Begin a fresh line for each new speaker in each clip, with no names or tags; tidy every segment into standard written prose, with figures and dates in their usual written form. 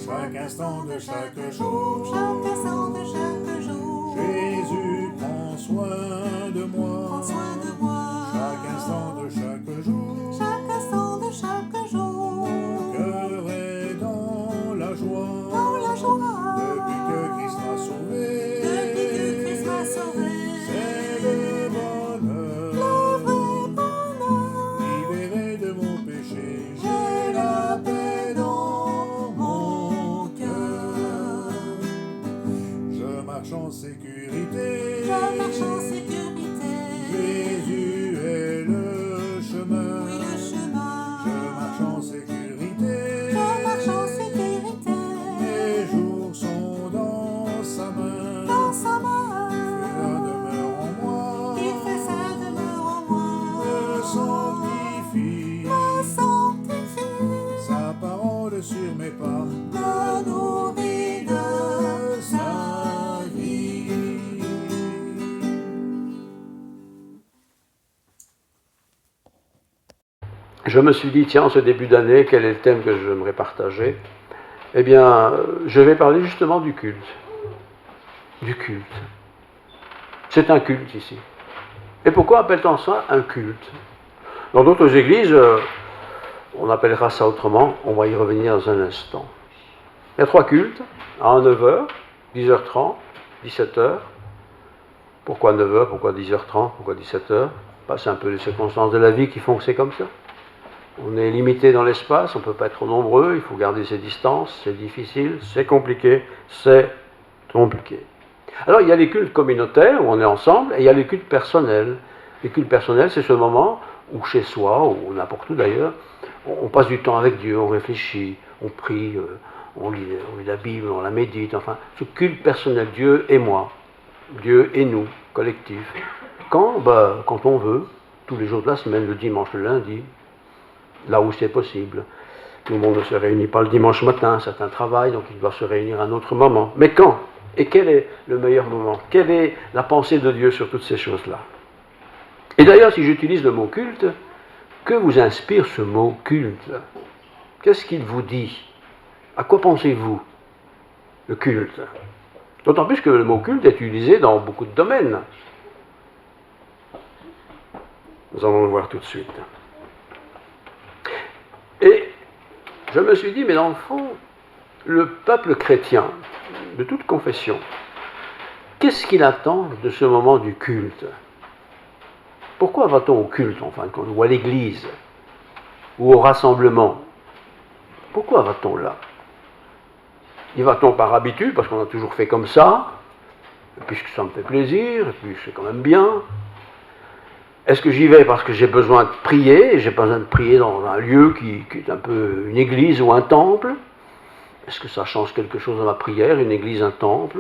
chaque instant de chaque jour,
chaque instant de chaque jour.
Jésus prend soin de moi,
Prends soin de moi.
chaque instant de chaque jour,
Chaque instant de chaque jour.
mon cœur est dans la joie,
Dans la joie.
depuis que Christ m'a sauvé,
Depuis que Christ m'a sauvé.
c'est le bonheur,
Le vrai bonheur.
libéré de mon péché,
J'ai la paix dans mon cœur.
je marche en sécurité,
Je marche en sécurité.
Jésus est le chemin,
Oui, le chemin.
je marche en sécurité,
Je marche en sécurité.
mes jours sont dans sa main,
Dans sa main.
il demeure en moi,
Il fait sa demeure en moi.
me sanctifie,
Me sanctifie.
sa parole sur mes pas,
Me nourrit de sa vie.
Je me suis dit, tiens, en ce début d'année, quel est le thème que j'aimerais partager? Eh bien, je vais parler justement du culte. Du culte. C'est un culte ici. Et pourquoi appelle-t-on ça un culte? Dans d'autres églises, on appellera ça autrement, on va y revenir dans un instant. Il y a 3 cultes, à 9h, 10h30, 17h. Pourquoi 9h, pourquoi 10h30, pourquoi 17h? C'est un peu les circonstances de la vie qui font que c'est comme ça. On est limité dans l'espace, on ne peut pas être trop nombreux, il faut garder ses distances, c'est difficile, c'est compliqué, c'est compliqué. Alors il y a les cultes communautaires où on est ensemble, et il y a les cultes personnels. Les cultes personnels, c'est ce moment où chez soi, ou n'importe où d'ailleurs, on passe du temps avec Dieu, on réfléchit, on prie, on lit la Bible, on la médite, enfin, ce culte personnel, Dieu et moi, Dieu et nous, collectif. Quand on veut, tous les jours de la semaine, le dimanche, le lundi, là où c'est possible. Tout le monde ne se réunit pas le dimanche matin, certains travaillent, donc ils doivent se réunir à un autre moment. Mais quand? Et quel est le meilleur moment? Quelle est la pensée de Dieu sur toutes ces choses-là? Et d'ailleurs, si j'utilise le mot culte, que vous inspire ce mot culte? Qu'est-ce qu'il vous dit? À quoi pensez-vous, le culte? D'autant plus que le mot culte est utilisé dans beaucoup de domaines. Nous allons le voir tout de suite. Et je me suis dit, mais dans le fond, le peuple chrétien, de toute confession, qu'est-ce qu'il attend de ce moment du culte? Pourquoi va-t-on au culte, en fin de compte, ou à l'église, ou au rassemblement? Pourquoi va-t-on là? Y va-t-on par habitude, parce qu'on a toujours fait comme ça, puisque ça me fait plaisir, et puis c'est quand même bien? Est-ce que j'y vais parce que j'ai besoin de prier, et j'ai besoin de prier dans un lieu qui est un peu une église ou un temple? Est-ce que ça change quelque chose dans ma prière, une église, un temple?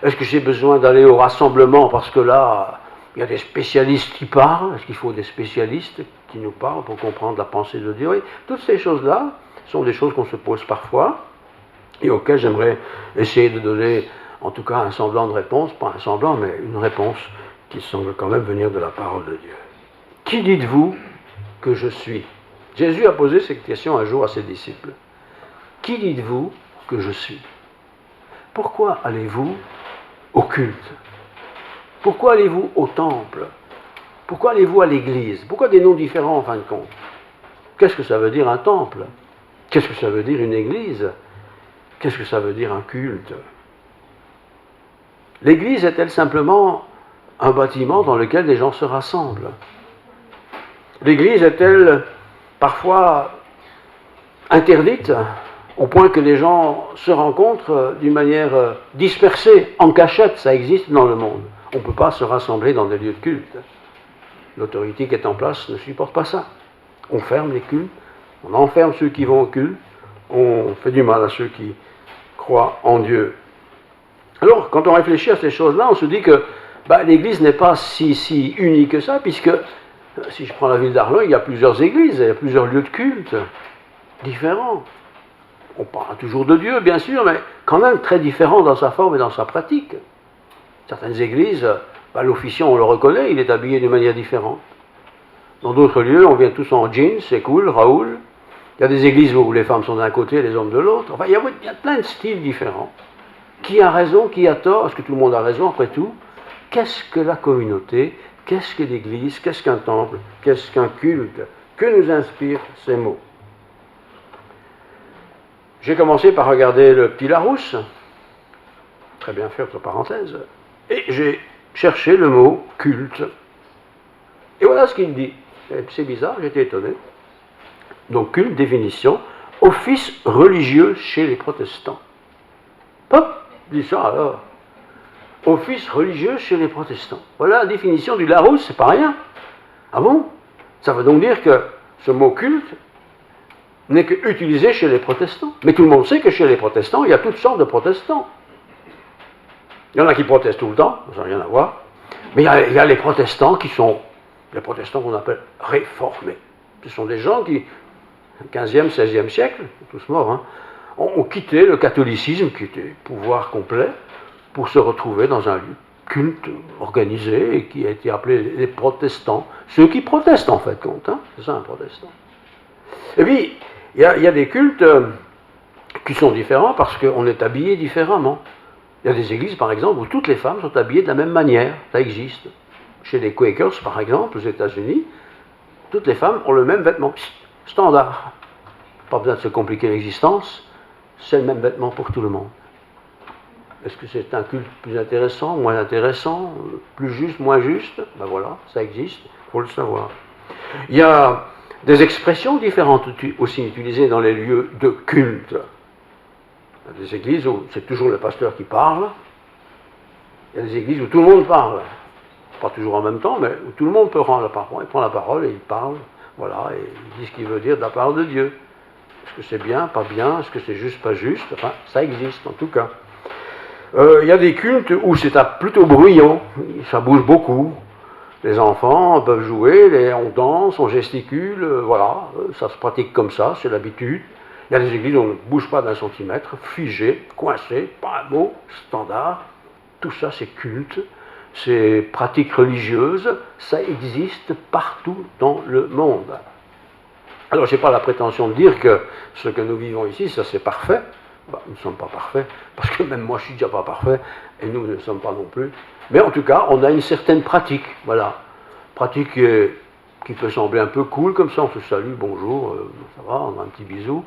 Est-ce que j'ai besoin d'aller au rassemblement parce que là, il y a des spécialistes qui parlent? Est-ce qu'il faut des spécialistes qui nous parlent pour comprendre la pensée de Dieu? Oui, toutes ces choses-là sont des choses qu'on se pose parfois et auxquelles j'aimerais essayer de donner en tout cas un semblant de réponse, pas un semblant, mais une réponse qui semble quand même venir de la parole de Dieu. Qui dites-vous que je suis? Jésus a posé cette question un jour à ses disciples. Qui dites-vous que je suis? Pourquoi allez-vous au culte? Pourquoi allez-vous au temple? Pourquoi allez-vous à l'église? Pourquoi des noms différents en fin de compte? Qu'est-ce que ça veut dire un temple? Qu'est-ce que ça veut dire une église? Qu'est-ce que ça veut dire un culte? L'église est-elle simplement un bâtiment dans lequel des gens se rassemblent? L'église est-elle parfois interdite au point que les gens se rencontrent d'une manière dispersée, en cachette? Ça existe dans le monde. On ne peut pas se rassembler dans des lieux de culte. L'autorité qui est en place ne supporte pas ça. On ferme les cultes, on enferme ceux qui vont au culte, on fait du mal à ceux qui croient en Dieu. Alors, quand on réfléchit à ces choses-là, on se dit que l'Église n'est pas si unie que ça, puisque, si je prends la ville d'Arlon, il y a plusieurs églises, il y a plusieurs lieux de culte différents. On parle toujours de Dieu, bien sûr, mais quand même très différents dans sa forme et dans sa pratique. Certaines églises, l'officiant, on le reconnaît, il est habillé d'une manière différente. Dans d'autres lieux, on vient tous en jeans, c'est cool, Raoul. Il y a des églises où les femmes sont d'un côté et les hommes de l'autre. Enfin, il y a plein de styles différents. Qui a raison, qui a tort? Est-ce que tout le monde a raison après tout? Qu'est-ce que la communauté? Qu'est-ce que l'Église? Qu'est-ce qu'un temple? Qu'est-ce qu'un culte? Que nous inspirent ces mots? J'ai commencé par regarder le petit Larousse, très bien fait entre parenthèses, et j'ai cherché le mot culte. Et voilà ce qu'il dit. C'est bizarre, j'étais étonné. Donc culte, définition, office religieux chez les protestants. Hop, dis ça alors. Office religieux chez les protestants. Voilà la définition du Larousse, c'est pas rien. Ah bon? Ça veut donc dire que ce mot culte n'est qu'utilisé chez les protestants. Mais tout le monde sait que chez les protestants, il y a toutes sortes de protestants. Il y en a qui protestent tout le temps, ça n'a rien à voir. Mais il y a les protestants qui sont les protestants qu'on appelle réformés. Ce sont des gens qui, au XVe, XVIe siècle, tous morts, hein, ont quitté le catholicisme, qui était pouvoir complet, pour se retrouver dans un lieu culte organisé et qui a été appelé les protestants. Ceux qui protestent en fait compte, hein, c'est ça un protestant. Et puis, il y a des cultes qui sont différents parce qu'on est habillé différemment. Il y a des églises, par exemple, où toutes les femmes sont habillées de la même manière. Ça existe. Chez les Quakers, par exemple, aux États-Unis, toutes les femmes ont le même vêtement standard. Pas besoin de se compliquer l'existence, c'est le même vêtement pour tout le monde. Est-ce que c'est un culte plus intéressant, moins intéressant, plus juste, moins juste? Ben voilà, ça existe, il faut le savoir. Il y a des expressions différentes aussi utilisées dans les lieux de culte. Il y a des églises où c'est toujours le pasteur qui parle. Il y a des églises où tout le monde parle. Pas toujours en même temps, mais où tout le monde peut prendre la parole. Il prend la parole et il parle. Voilà, et il dit ce qu'il veut dire de la part de Dieu. Est-ce que c'est bien, pas bien? Est-ce que c'est juste, pas juste? Enfin, ça existe en tout cas. Il y a des cultes où c'est plutôt bruyant. Ça bouge beaucoup. Les enfants peuvent jouer, on danse, on gesticule, voilà, ça se pratique comme ça, c'est l'habitude. Il y a des églises où on ne bouge pas d'un centimètre, figé, coincé, pas un mot, standard. Tout ça, c'est culte, c'est pratique religieuse, ça existe partout dans le monde. Alors, je n'ai pas la prétention de dire que ce que nous vivons ici, ça c'est parfait. Ben, nous ne sommes pas parfaits, parce que même moi je suis déjà pas parfait, et nous ne le sommes pas non plus. Mais en tout cas, on a une certaine pratique, voilà. Pratique qui peut sembler un peu cool, comme ça, on se salue, bonjour, ça va, on a un petit bisou.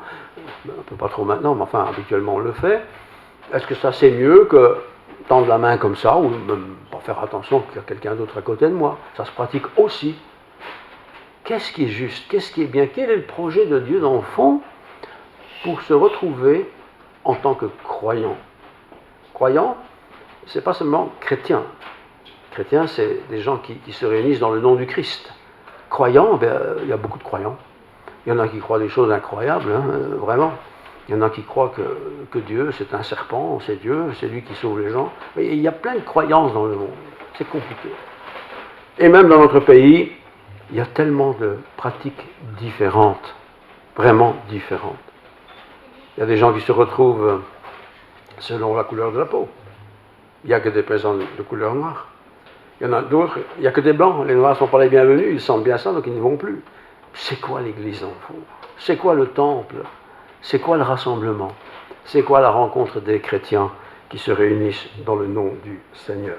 On ne peut pas trop maintenant, mais enfin, habituellement on le fait. Est-ce que ça c'est mieux que tendre la main comme ça, ou même pas faire attention qu'il y a quelqu'un d'autre à côté de moi? Ça se pratique aussi. Qu'est-ce qui est juste? Qu'est-ce qui est bien? Quel est le projet de Dieu dans le fond pour se retrouver en tant que croyant? Croyant, c'est pas seulement chrétien. Chrétien, c'est des gens qui se réunissent dans le nom du Christ. Croyant, il y a beaucoup de croyants. Il y en a qui croient des choses incroyables, hein, vraiment. Il y en a qui croient que Dieu, c'est un serpent, c'est Dieu, c'est lui qui sauve les gens. Mais il y a plein de croyances dans le monde. C'est compliqué. Et même dans notre pays, il y a tellement de pratiques différentes, vraiment différentes. Il y a des gens qui se retrouvent selon la couleur de la peau. Il n'y a que des personnes de couleur noire. Il y en a d'autres, il n'y a que des blancs. Les noirs ne sont pas les bienvenus, ils sentent bien ça, donc ils n'y vont plus. C'est quoi l'Église en fond? C'est quoi le temple? C'est quoi le rassemblement? C'est quoi la rencontre des chrétiens qui se réunissent dans le nom du Seigneur?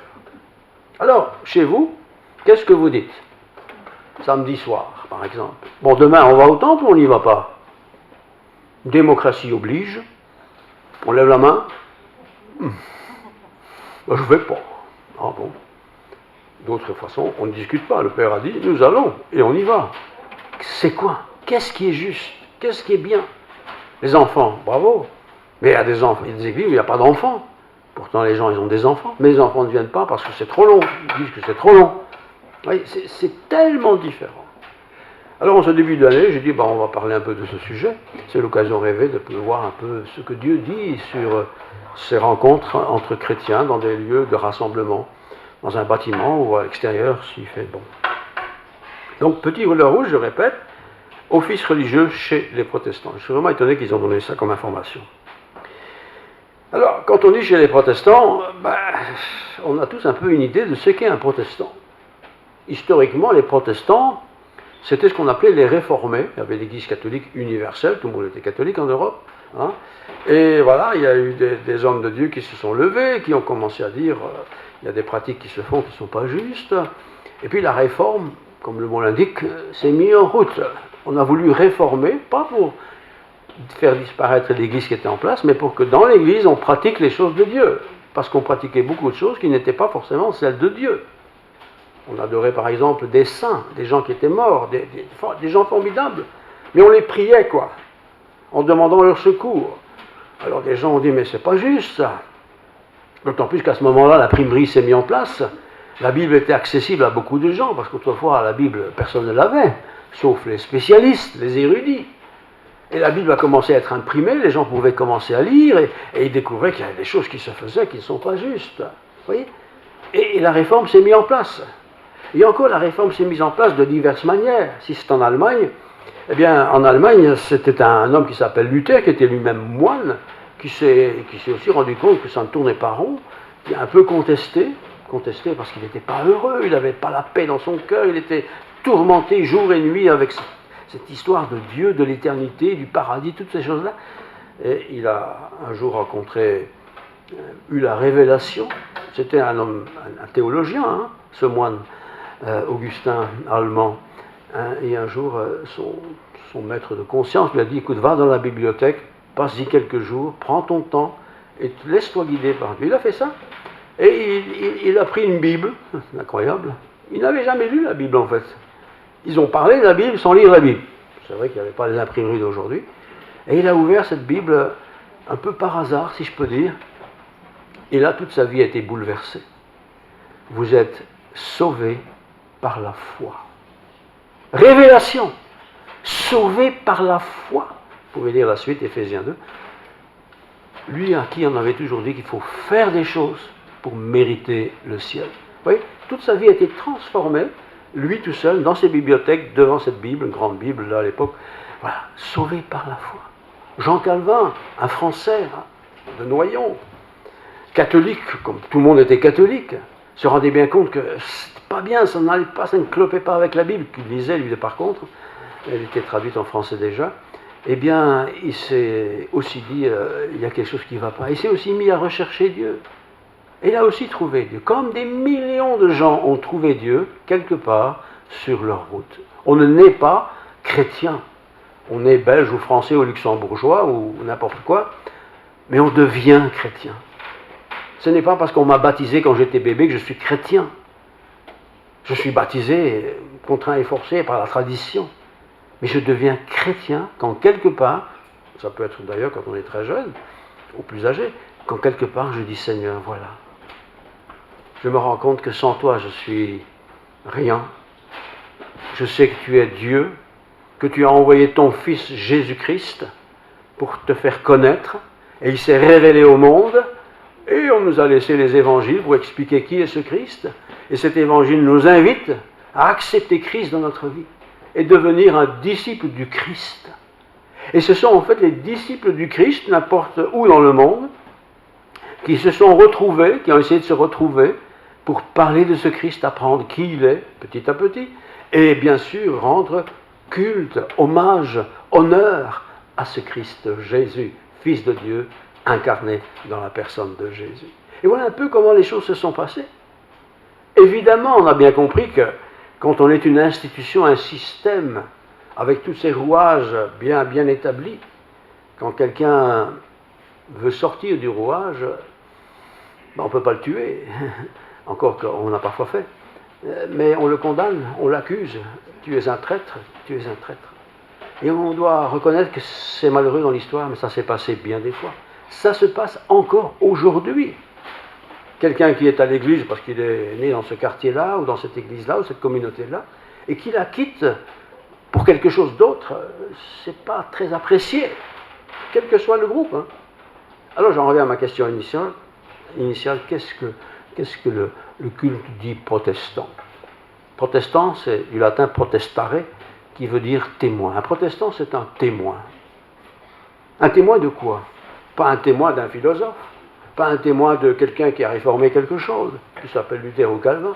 Alors, chez vous, qu'est-ce que vous dites? Samedi soir, par exemple. Bon, demain, on va au temple ou on n'y va pas? Démocratie oblige. On lève la main. Ben, je ne vais pas. Ah bon? D'autre façon, on ne discute pas. Le Père a dit, nous allons, et on y va. C'est quoi? Qu'est-ce qui est juste? Qu'est-ce qui est bien? Les enfants, bravo. Mais il y a des enfants, il y a des églises où il n'y a pas d'enfants. Pourtant, les gens, ils ont des enfants. Mais les enfants ne viennent pas parce que c'est trop long. Ils disent que c'est trop long. Oui, c'est tellement différent. Alors, en ce début d'année, j'ai dit, on va parler un peu de ce sujet. C'est l'occasion rêvée de pouvoir voir un peu ce que Dieu dit sur ces rencontres entre chrétiens dans des lieux de rassemblement, dans un bâtiment ou à l'extérieur, s'il fait bon. Donc, petit rouleau rouge, je répète, office religieux chez les protestants. Je suis vraiment étonné qu'ils ont donné ça comme information. Alors, quand on dit chez les protestants, on a tous un peu une idée de ce qu'est un protestant. Historiquement, les protestants, C'était ce qu'on appelait les réformés. Il y avait l'Église catholique universelle, tout le monde était catholique en Europe. Hein. Et voilà, il y a eu des hommes de Dieu qui se sont levés, qui ont commencé à dire il y a des pratiques qui se font qui ne sont pas justes. Et puis la réforme, comme le mot l'indique, s'est mise en route. On a voulu réformer, pas pour faire disparaître l'Église qui était en place, mais pour que dans l'Église, on pratique les choses de Dieu. Parce qu'on pratiquait beaucoup de choses qui n'étaient pas forcément celles de Dieu. On adorait par exemple des saints, des gens qui étaient morts, des gens formidables. Mais on les priait, quoi, en demandant leur secours. Alors des gens ont dit, mais c'est pas juste ça. D'autant plus qu'à ce moment-là, la primerie s'est mise en place. La Bible était accessible à beaucoup de gens, parce qu'autrefois, la Bible, personne ne l'avait, sauf les spécialistes, les érudits. Et la Bible a commencé à être imprimée, les gens pouvaient commencer à lire, et ils découvraient qu'il y avait des choses qui se faisaient qui ne sont pas justes. Vous voyez ? Et la réforme s'est mise en place. Et encore, la réforme s'est mise en place de diverses manières. Si c'est en Allemagne, eh bien, en Allemagne, c'était un homme qui s'appelle Luther, qui était lui-même moine, qui s'est aussi rendu compte que ça ne tournait pas rond, qui a un peu contesté parce qu'il n'était pas heureux, il n'avait pas la paix dans son cœur, il était tourmenté jour et nuit avec cette histoire de Dieu, de l'éternité, du paradis, toutes ces choses-là. Et il a un jour eu la révélation. C'était un homme, un théologien, hein, ce moine, Augustin allemand. Hein, et un jour, son maître de conscience lui a dit, écoute, va dans la bibliothèque, passe-y quelques jours, prends ton temps et laisse-toi guider par Dieu. Il a fait ça. Et il a pris une Bible, c'est incroyable. Il n'avait jamais lu la Bible en fait. Ils ont parlé de la Bible sans lire la Bible. C'est vrai qu'il n'y avait pas les imprimeries d'aujourd'hui. Et il a ouvert cette Bible un peu par hasard, si je peux dire. Et là, toute sa vie a été bouleversée. Vous êtes sauvés par la foi. Révélation. Sauvés par la foi. Vous pouvez lire la suite, Éphésiens 2. Lui à qui on avait toujours dit qu'il faut faire des choses pour mériter le ciel. Vous voyez, toute sa vie a été transformée, lui tout seul, dans ses bibliothèques, devant cette Bible, une grande Bible là à l'époque. Voilà, sauvé par la foi. Jean Calvin, un Français de Noyon, catholique, comme tout le monde était catholique, se rendait bien compte que c'était pas bien, ça n'allait pas, ça ne clopait pas avec la Bible, qu'il lisait lui par contre, elle était traduite en français déjà. Eh bien, il s'est aussi dit, il y a quelque chose qui ne va pas. Il s'est aussi mis à rechercher Dieu. Et il a aussi trouvé Dieu. Comme des millions de gens ont trouvé Dieu, quelque part, sur leur route. On ne naît pas chrétien. On est belge ou français ou luxembourgeois ou n'importe quoi, mais on devient chrétien. Ce n'est pas parce qu'on m'a baptisé quand j'étais bébé que je suis chrétien. Je suis baptisé, contraint et forcé par la tradition. Mais je deviens chrétien quand quelque part, ça peut être d'ailleurs quand on est très jeune, ou plus âgé, quand quelque part je dis Seigneur, voilà. Je me rends compte que sans toi je suis rien. Je sais que tu es Dieu, que tu as envoyé ton Fils Jésus-Christ pour te faire connaître, et il s'est révélé au monde, et on nous a laissé les évangiles pour expliquer qui est ce Christ, et cet évangile nous invite à accepter Christ dans notre vie et devenir un disciple du Christ. Et ce sont en fait les disciples du Christ, n'importe où dans le monde, qui se sont retrouvés, qui ont essayé de se retrouver pour parler de ce Christ, apprendre qui il est, petit à petit, et bien sûr rendre culte, hommage, honneur à ce Christ Jésus, Fils de Dieu, incarné dans la personne de Jésus. Et voilà un peu comment les choses se sont passées. Évidemment, on a bien compris que quand on est une institution, un système, avec tous ces rouages bien établis, quand quelqu'un veut sortir du rouage, on ne peut pas le tuer, encore qu'on a parfois fait, mais on le condamne, on l'accuse, tu es un traître, tu es un traître. Et on doit reconnaître que c'est malheureux dans l'histoire, mais ça s'est passé bien des fois. Ça se passe encore aujourd'hui. Quelqu'un qui est à l'église parce qu'il est né dans ce quartier-là, ou dans cette église-là, ou cette communauté-là, et qui la quitte pour quelque chose d'autre, c'est pas très apprécié, quel que soit le groupe. Hein. Alors j'en reviens à ma question initiale, qu'est-ce que le culte dit protestant? Protestant, c'est du latin protestare, qui veut dire témoin. Un protestant, c'est un témoin. Un témoin de quoi? Pas un témoin d'un philosophe, pas un témoin de quelqu'un qui a réformé quelque chose, qui s'appelle Luther ou Calvin.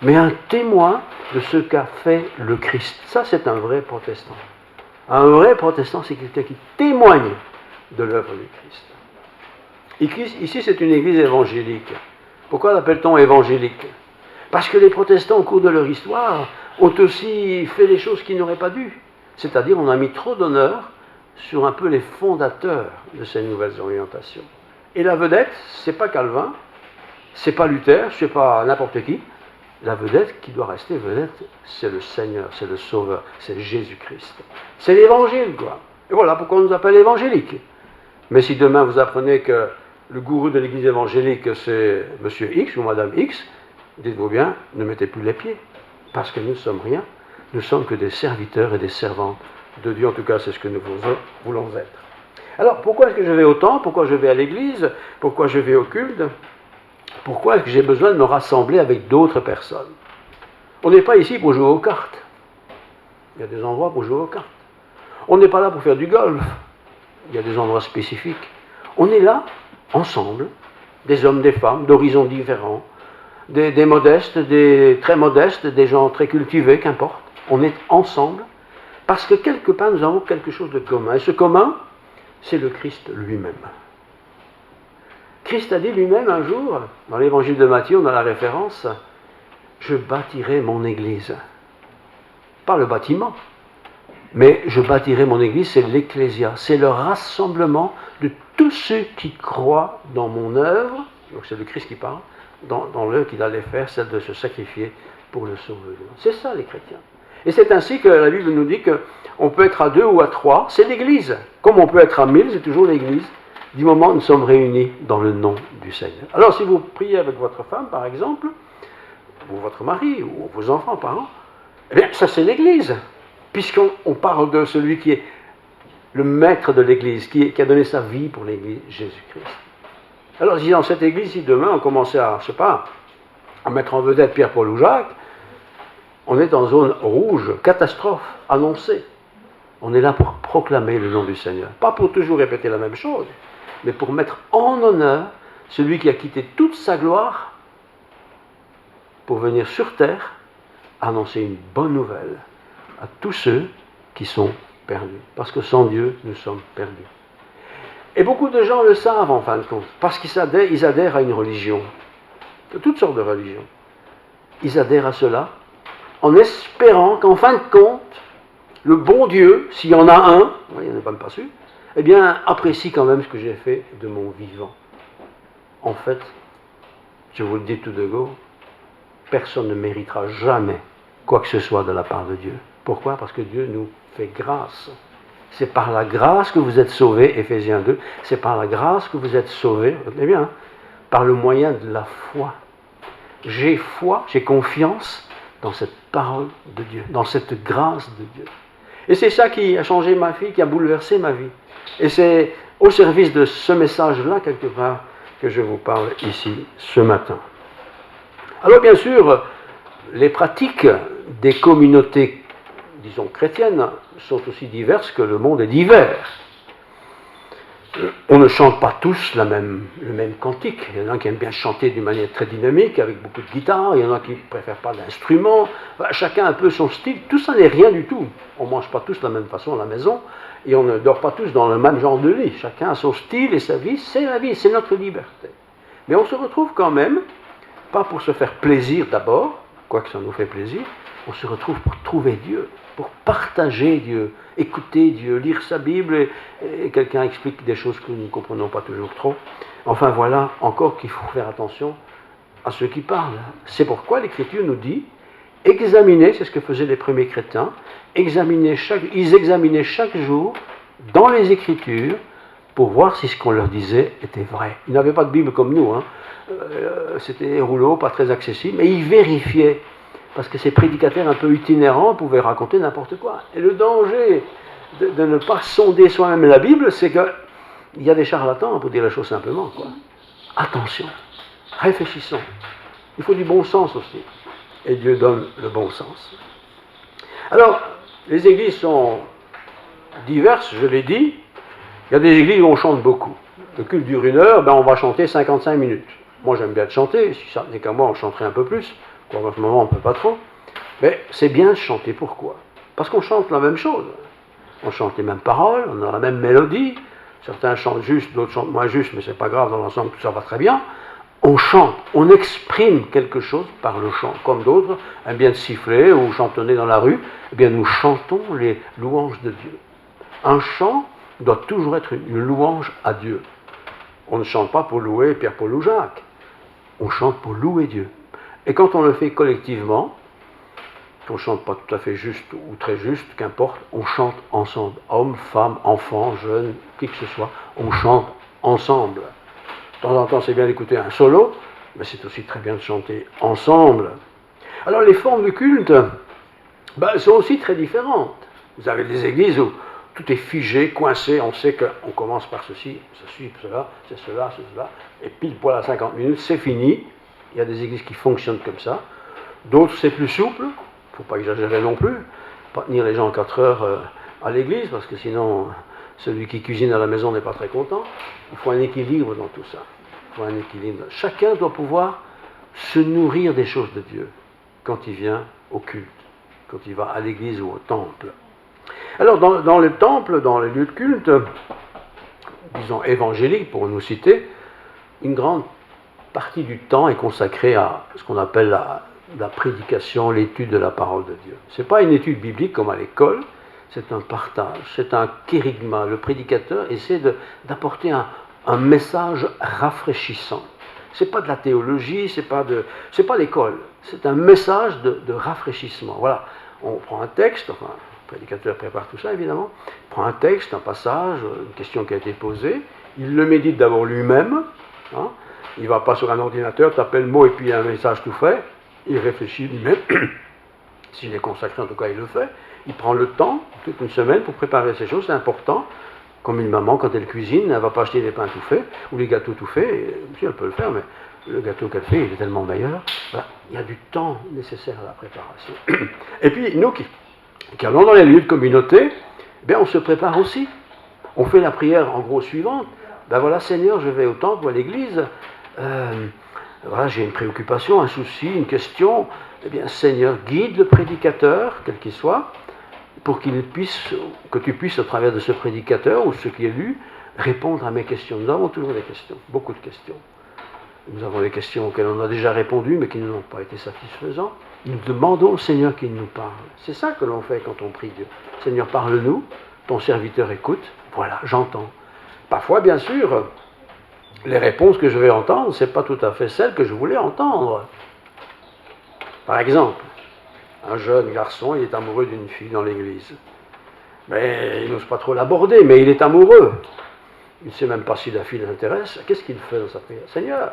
mais un témoin de ce qu'a fait le Christ. Ça, c'est un vrai protestant. Un vrai protestant, c'est quelqu'un qui témoigne de l'œuvre du Christ. Ici, c'est une église évangélique. Pourquoi l'appelle-t-on évangélique? Parce que les protestants, au cours de leur histoire, ont aussi fait les choses qu'ils n'auraient pas dû. C'est-à-dire, on a mis trop d'honneur sur un peu les fondateurs de ces nouvelles orientations. Et la vedette, c'est pas Calvin, c'est pas Luther, c'est pas n'importe qui. La vedette qui doit rester vedette, c'est le Seigneur, c'est le Sauveur, c'est Jésus-Christ. C'est l'évangile, quoi. Et voilà pourquoi on nous appelle évangéliques. Mais si demain vous apprenez que le gourou de l'église évangélique, c'est Monsieur X ou Madame X, dites-vous bien, ne mettez plus les pieds. Parce que nous ne sommes rien. Nous sommes que des serviteurs et des servantes de Dieu. En tout cas, c'est ce que nous voulons être. Alors, pourquoi est-ce que je vais au temple? Pourquoi je vais à l'église? Pourquoi je vais au culte? Pourquoi est-ce que j'ai besoin de me rassembler avec d'autres personnes? On n'est pas ici pour jouer aux cartes. Il y a des endroits pour jouer aux cartes. On n'est pas là pour faire du golf. Il y a des endroits spécifiques. On est là, ensemble, des hommes, des femmes, d'horizons différents, des modestes, des très modestes, des gens très cultivés, qu'importe. On est ensemble parce que quelque part, nous avons quelque chose de commun. Et ce commun, c'est le Christ lui-même. Christ a dit lui-même un jour, dans l'évangile de Matthieu, on a la référence, « Je bâtirai mon église ». Pas le bâtiment, mais je bâtirai mon église, c'est l'ecclésia, c'est le rassemblement de tous ceux qui croient dans mon œuvre, donc c'est le Christ qui parle, dans l'œuvre qu'il allait faire, celle de se sacrifier pour le sauveur. C'est ça les chrétiens. Et c'est ainsi que la Bible nous dit qu'on peut être à 2 ou à 3, c'est l'église. Comme on peut être à 1000, c'est toujours l'église. Du moment où nous sommes réunis dans le nom du Seigneur. Alors si vous priez avec votre femme, par exemple, ou votre mari, ou vos enfants, parents, eh bien ça c'est l'église. Puisqu'on parle de celui qui est le maître de l'église, qui a donné sa vie pour l'église, Jésus-Christ. Alors si dans cette église, si demain on commençait à, je sais pas, à mettre en vedette Pierre, Paul ou Jacques, on est en zone rouge, catastrophe, annoncée. On est là pour proclamer le nom du Seigneur. Pas pour toujours répéter la même chose, mais pour mettre en honneur celui qui a quitté toute sa gloire pour venir sur terre annoncer une bonne nouvelle à tous ceux qui sont perdus. Parce que sans Dieu, nous sommes perdus. Et beaucoup de gens le savent en fin de compte, parce qu'ils adhèrent à une religion, de toutes sortes de religions. Ils adhèrent à cela en espérant qu'en fin de compte, le bon Dieu, s'il y en a un, il n'y en a même pas su, eh bien, apprécie quand même ce que j'ai fait de mon vivant. En fait, je vous le dis tout de go, personne ne méritera jamais quoi que ce soit de la part de Dieu. Pourquoi? Parce que Dieu nous fait grâce. C'est par la grâce que vous êtes sauvés, Éphésiens 2, c'est par la grâce que vous êtes sauvés, retenez bien, par le moyen de la foi. J'ai foi, j'ai confiance dans cette parole de Dieu, dans cette grâce de Dieu. Et c'est ça qui a changé ma vie, qui a bouleversé ma vie. Et c'est au service de ce message-là, quelque part, que je vous parle ici, ce matin. Alors bien sûr, les pratiques des communautés, disons chrétiennes, sont aussi diverses que le monde est divers. On ne chante pas tous le même cantique. Il y en a qui aiment bien chanter d'une manière très dynamique, avec beaucoup de guitare. Il y en a qui ne préfèrent pas d'instruments. Chacun a un peu son style. Tout ça n'est rien du tout. On ne mange pas tous de la même façon à la maison. Et on ne dort pas tous dans le même genre de lit. Chacun a son style et sa vie. C'est la vie, c'est notre liberté. Mais on se retrouve quand même, pas pour se faire plaisir d'abord, quoique ça nous fait plaisir, on se retrouve pour trouver Dieu, pour partager Dieu, écouter Dieu, lire sa Bible, et quelqu'un explique des choses que nous ne comprenons pas toujours trop. Enfin voilà, encore qu'il faut faire attention à ceux qui parlent. C'est pourquoi l'Écriture nous dit, examinez, c'est ce que faisaient les premiers chrétiens, ils examinaient chaque jour dans les Écritures pour voir si ce qu'on leur disait était vrai. Ils n'avaient pas de Bible comme nous, c'était des rouleaux, pas très accessibles, mais ils vérifiaient. Parce que ces prédicateurs un peu itinérants pouvaient raconter n'importe quoi. Et le danger de ne pas sonder soi-même la Bible, c'est qu'il y a des charlatans, pour dire la chose simplement, quoi. Attention, réfléchissons. Il faut du bon sens aussi. Et Dieu donne le bon sens. Alors, les églises sont diverses, je l'ai dit. Il y a des églises où on chante beaucoup. Le culte dure 1 heure, on va chanter 55 minutes. Moi, j'aime bien chanter. Si ça n'est qu'à moi, on chanterait un peu plus. En ce moment, on ne peut pas trop. Mais c'est bien de chanter. Pourquoi? Parce qu'on chante la même chose. On chante les mêmes paroles, on a la même mélodie. Certains chantent juste, d'autres chantent moins juste, mais c'est pas grave, dans l'ensemble, tout ça va très bien. On chante, on exprime quelque chose par le chant. Comme d'autres aiment bien siffler ou chantonner dans la rue, eh bien nous chantons les louanges de Dieu. Un chant doit toujours être une louange à Dieu. On ne chante pas pour louer Pierre, Paul ou Jacques. On chante pour louer Dieu. Et quand on le fait collectivement, qu'on ne chante pas tout à fait juste ou très juste, qu'importe, on chante ensemble. Hommes, femmes, enfants, jeunes, qui que ce soit, on chante ensemble. De temps en temps, c'est bien d'écouter un solo, mais c'est aussi très bien de chanter ensemble. Alors, les formes de culte sont aussi très différentes. Vous avez des églises où tout est figé, coincé, on sait qu'on commence par ceci, ceci, cela, c'est cela, c'est cela, et pile poil à 50 minutes, c'est fini. Il y a des églises qui fonctionnent comme ça. D'autres, c'est plus souple. Il ne faut pas exagérer non plus, pas tenir les gens 4 heures à l'église, parce que sinon, celui qui cuisine à la maison n'est pas très content. Il faut un équilibre dans tout ça. Il faut un équilibre. Chacun doit pouvoir se nourrir des choses de Dieu quand il vient au culte, quand il va à l'église ou au temple. Alors, dans le temple, dans les lieux de culte, disons évangéliques, pour nous citer, une grande partie du temps est consacrée à ce qu'on appelle la prédication, l'étude de la parole de Dieu. Ce n'est pas une étude biblique comme à l'école, c'est un partage, c'est un kérigma. Le prédicateur essaie d'apporter un message rafraîchissant. Ce n'est pas de la théologie, c'est pas l'école, c'est un message de rafraîchissement. Voilà, on prend un texte, enfin, le prédicateur prépare tout ça évidemment, il prend un texte, un passage, une question qui a été posée, il le médite d'abord lui-même, hein, il ne va pas sur un ordinateur, taper le mot et puis il y a un message tout fait. Il réfléchit lui-même, s'il est consacré en tout cas il le fait, il prend le temps, toute une semaine pour préparer ces choses, c'est important, comme une maman quand elle cuisine, elle ne va pas acheter des pains tout faits, ou les gâteaux tout faits, si elle peut le faire, mais le gâteau qu'elle fait, il est tellement meilleur, voilà, il y a du temps nécessaire à la préparation. Et puis nous qui allons dans les lieux de communauté, eh bien on se prépare aussi, on fait la prière en gros suivante, ben voilà Seigneur je vais au temple ou à l'église, voilà, j'ai une préoccupation, un souci, une question, eh bien, Seigneur, guide le prédicateur, quel qu'il soit, pour que tu puisses, au travers de ce prédicateur, ou ce qui est lu, répondre à mes questions. Nous avons toujours des questions, beaucoup de questions. Nous avons des questions auxquelles on a déjà répondu, mais qui n'ont pas été satisfaisantes. Nous demandons au Seigneur qu'il nous parle. C'est ça que l'on fait quand on prie Dieu. Seigneur, parle-nous, ton serviteur écoute, voilà, j'entends. Parfois, bien sûr, les réponses que je vais entendre, ce n'est pas tout à fait celles que je voulais entendre. Par exemple, un jeune garçon, il est amoureux d'une fille dans l'église. Mais il n'ose pas trop l'aborder, mais il est amoureux. Il ne sait même pas si la fille l'intéresse. Qu'est-ce qu'il fait dans sa prière? Seigneur,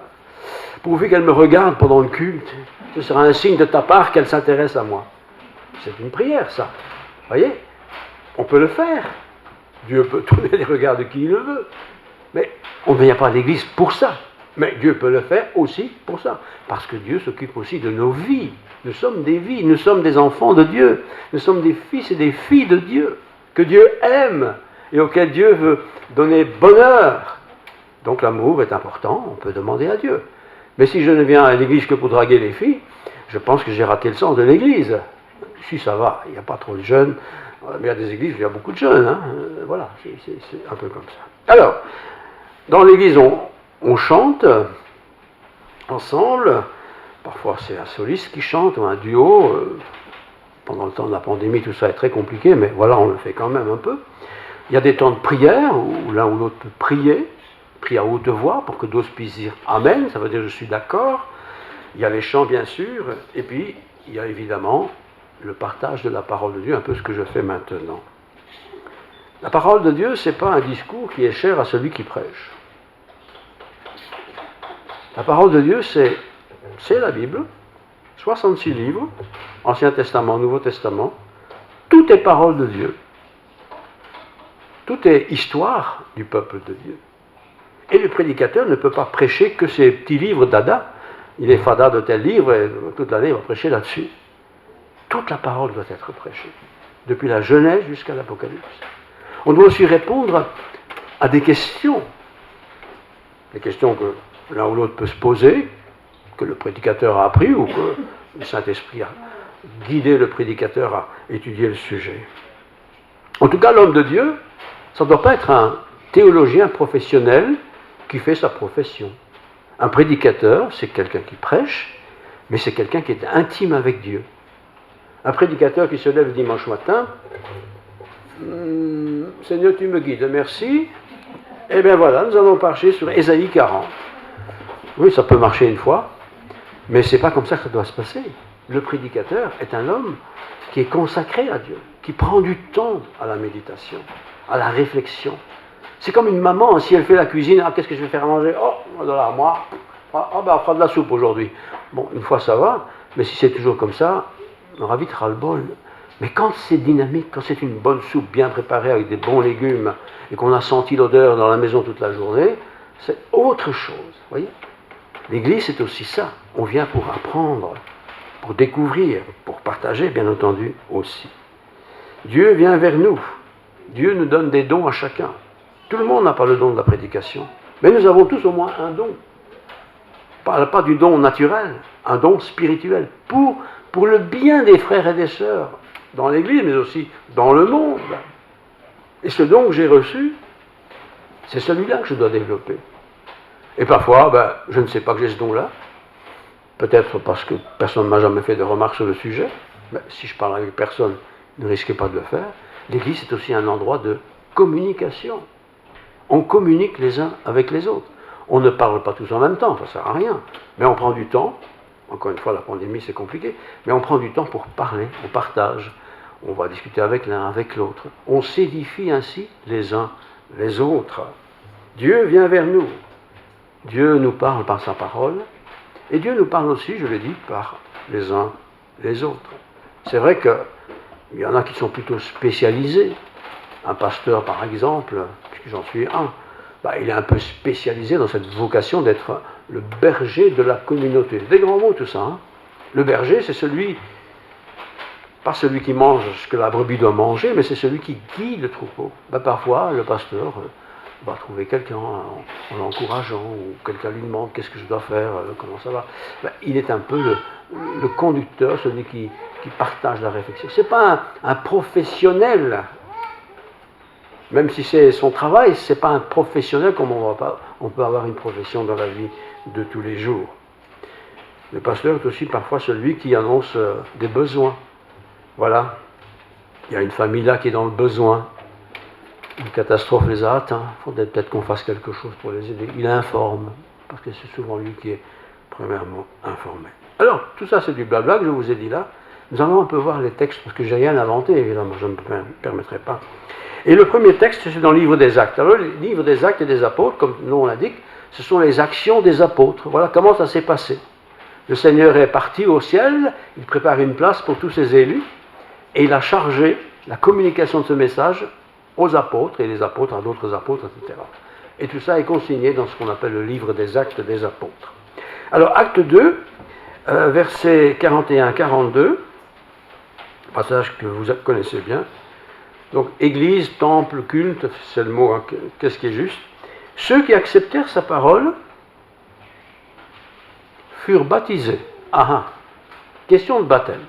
pourvu qu'elle me regarde pendant le culte, ce sera un signe de ta part qu'elle s'intéresse à moi. C'est une prière, ça. Vous voyez? On peut le faire. Dieu peut tourner les regards de qui il le veut. Mais on ne vient pas à l'église pour ça. Mais Dieu peut le faire aussi pour ça. Parce que Dieu s'occupe aussi de nos vies. Nous sommes des vies, nous sommes des enfants de Dieu. Nous sommes des fils et des filles de Dieu. Que Dieu aime et auquel Dieu veut donner bonheur. Donc l'amour est important, on peut demander à Dieu. Mais si je ne viens à l'église que pour draguer les filles, je pense que j'ai raté le sens de l'église. Si ça va, il n'y a pas trop de jeunes. Mais il y a des églises où il y a beaucoup de jeunes. Hein. Voilà, c'est un peu comme ça. Alors, dans l'église, on chante ensemble. Parfois, c'est un soliste qui chante ou un duo. Pendant le temps de la pandémie, tout ça est très compliqué, mais voilà, on le fait quand même un peu. Il y a des temps de prière où l'un ou l'autre peut prier à haute voix pour que d'autres puissent dire Amen, ça veut dire je suis d'accord. Il y a les chants, bien sûr, et puis il y a évidemment le partage de la parole de Dieu, un peu ce que je fais maintenant. La parole de Dieu, ce n'est pas un discours qui est cher à celui qui prêche. La parole de Dieu, c'est la Bible, 66 livres, Ancien Testament, Nouveau Testament, tout est parole de Dieu. Tout est histoire du peuple de Dieu. Et le prédicateur ne peut pas prêcher que ces petits livres d'Ada. Il est fada de tel livre et toute l'année il va prêcher là-dessus. Toute la parole doit être prêchée, depuis la Genèse jusqu'à l'Apocalypse. On doit aussi répondre à des questions que l'un ou l'autre peut se poser, que le prédicateur a appris ou que le Saint-Esprit a guidé le prédicateur à étudier le sujet. En tout cas, l'homme de Dieu, ça ne doit pas être un théologien professionnel qui fait sa profession. Un prédicateur, c'est quelqu'un qui prêche, mais c'est quelqu'un qui est intime avec Dieu. Un prédicateur qui se lève le dimanche matin, Seigneur, tu me guides, merci. Eh bien voilà, nous allons marcher sur Ésaïe 40. Oui, ça peut marcher une fois, mais ce n'est pas comme ça que ça doit se passer. Le prédicateur est un homme qui est consacré à Dieu, qui prend du temps à la méditation, à la réflexion. C'est comme une maman, si elle fait la cuisine, qu'est-ce que je vais faire à manger? Oh, voilà, moi, on fera de la soupe aujourd'hui. Bon, une fois ça va, mais si c'est toujours comme ça, on aura vite ras-le-bol. Mais quand c'est dynamique, quand c'est une bonne soupe bien préparée avec des bons légumes et qu'on a senti l'odeur dans la maison toute la journée, c'est autre chose. Voyez, l'Église, c'est aussi ça. On vient pour apprendre, pour découvrir, pour partager, bien entendu, aussi. Dieu vient vers nous. Dieu nous donne des dons à chacun. Tout le monde n'a pas le don de la prédication. Mais nous avons tous au moins un don. Pas du don naturel, un don spirituel. Pour le bien des frères et des sœurs, dans l'Église, mais aussi dans le monde. Et ce don que j'ai reçu, c'est celui-là que je dois développer. Et parfois, je ne sais pas que j'ai ce don-là. Peut-être parce que personne ne m'a jamais fait de remarques sur le sujet. Mais si je parle avec personne, ne risquez pas de le faire. L'Église, c'est aussi un endroit de communication. On communique les uns avec les autres. On ne parle pas tous en même temps, ça ne sert à rien. Mais on prend du temps. Encore une fois, la pandémie, c'est compliqué. Mais on prend du temps pour parler, on partage. On va discuter avec l'un, avec l'autre. On s'édifie ainsi les uns les autres. Dieu vient vers nous. Dieu nous parle par sa parole. Et Dieu nous parle aussi, je l'ai dit, par les uns les autres. C'est vrai qu'il y en a qui sont plutôt spécialisés. Un pasteur, par exemple, puisque j'en suis un, il est un peu spécialisé dans cette vocation d'être le berger de la communauté. C'est des grands mots tout ça. Hein. Le berger, c'est pas celui qui mange ce que la brebis doit manger, mais c'est celui qui guide le troupeau. Parfois, le pasteur va trouver quelqu'un en l'encourageant, ou quelqu'un lui demande qu'est-ce que je dois faire, comment ça va. Il est un peu le conducteur, celui qui partage la réflexion. Ce n'est pas un professionnel. Même si c'est son travail, ce n'est pas un professionnel comme on peut avoir une profession dans la vie de tous les jours. Le pasteur est aussi parfois celui qui annonce des besoins. Voilà, il y a une famille là qui est dans le besoin. Une catastrophe les a atteints. Il faudrait peut-être qu'on fasse quelque chose pour les aider. Il informe, parce que c'est souvent lui qui est premièrement informé. Alors, tout ça c'est du blabla que je vous ai dit là. Nous allons un peu voir les textes, parce que je n'ai rien inventé, évidemment, je ne me permettrai pas. Et le premier texte, c'est dans le livre des Actes. Alors, le livre des Actes et des Apôtres, comme le nom l'indique, ce sont les actions des apôtres. Voilà comment ça s'est passé. Le Seigneur est parti au ciel, il prépare une place pour tous ses élus, et il a chargé la communication de ce message aux apôtres, et les apôtres à d'autres apôtres, etc. Et tout ça est consigné dans ce qu'on appelle le livre des Actes des Apôtres. Alors, Acte 2, versets 41-42, passage que vous connaissez bien. Donc, église, temple, culte, c'est le mot, hein, qu'est-ce qui est juste. Ceux qui acceptèrent sa parole furent baptisés. Question de baptême.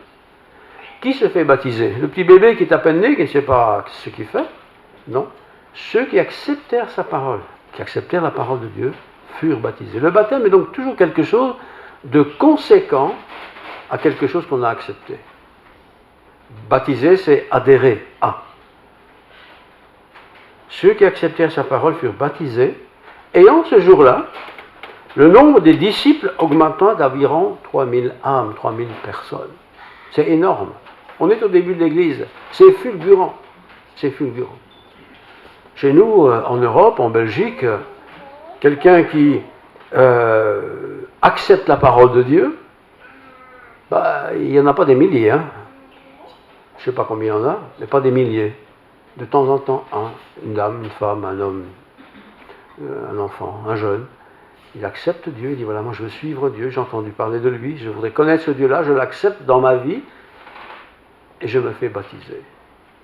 Qui se fait baptiser? Le petit bébé qui est à peine né, qui ne sait pas ce qu'il fait? Non. Ceux qui acceptèrent sa parole, qui acceptèrent la parole de Dieu, furent baptisés. Le baptême est donc toujours quelque chose de conséquent à quelque chose qu'on a accepté. Baptiser, c'est adhérer à. Ceux qui acceptèrent sa parole furent baptisés, et en ce jour-là, le nombre des disciples augmenta d'environ 3000 âmes, 3000 personnes. C'est énorme. On est au début de l'Église. C'est fulgurant. C'est fulgurant. Chez nous, en Europe, en Belgique, quelqu'un qui accepte la parole de Dieu, il n'y en a pas des milliers. Hein. Je ne sais pas combien il y en a, mais pas des milliers. De temps en temps, une dame, une femme, un homme, un enfant, un jeune, il accepte Dieu, il dit voilà, moi je veux suivre Dieu, j'ai entendu parler de lui, je voudrais connaître ce Dieu-là, je l'accepte dans ma vie et je me fais baptiser.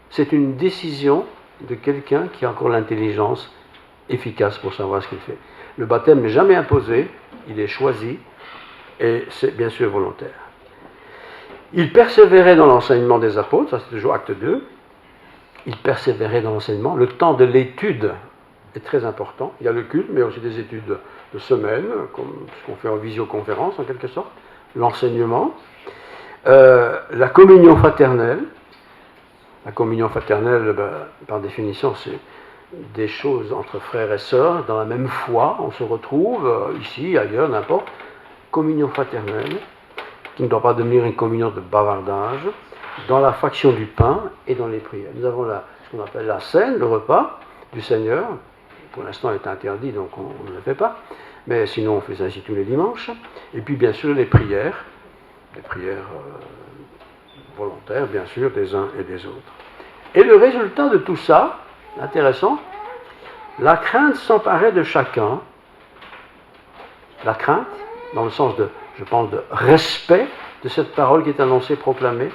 C'est une décision de quelqu'un qui a encore l'intelligence efficace pour savoir ce qu'il fait. Le baptême n'est jamais imposé, il est choisi et c'est bien sûr volontaire. Il persévérait dans l'enseignement des apôtres, ça c'est toujours acte 2. Il persévérait dans l'enseignement. Le temps de l'étude est très important. Il y a le culte, mais aussi des études de semaine, comme ce qu'on fait en visioconférence en quelque sorte. L'enseignement. La communion fraternelle. La communion fraternelle, par définition, c'est des choses entre frères et sœurs, dans la même foi. On se retrouve ici, ailleurs, n'importe. Communion fraternelle, qui ne doit pas devenir une communion de bavardage, dans la fraction du pain et dans les prières. Nous avons ce qu'on appelle la scène, le repas du Seigneur. Pour l'instant, il est interdit, donc on ne le fait pas. Mais sinon, on fait ça ainsi tous les dimanches. Et puis, bien sûr, les prières volontaires, bien sûr, des uns et des autres. Et le résultat de tout ça, intéressant, la crainte s'emparait de chacun. La crainte, dans le sens de, je pense, de respect de cette parole qui est annoncée, proclamée.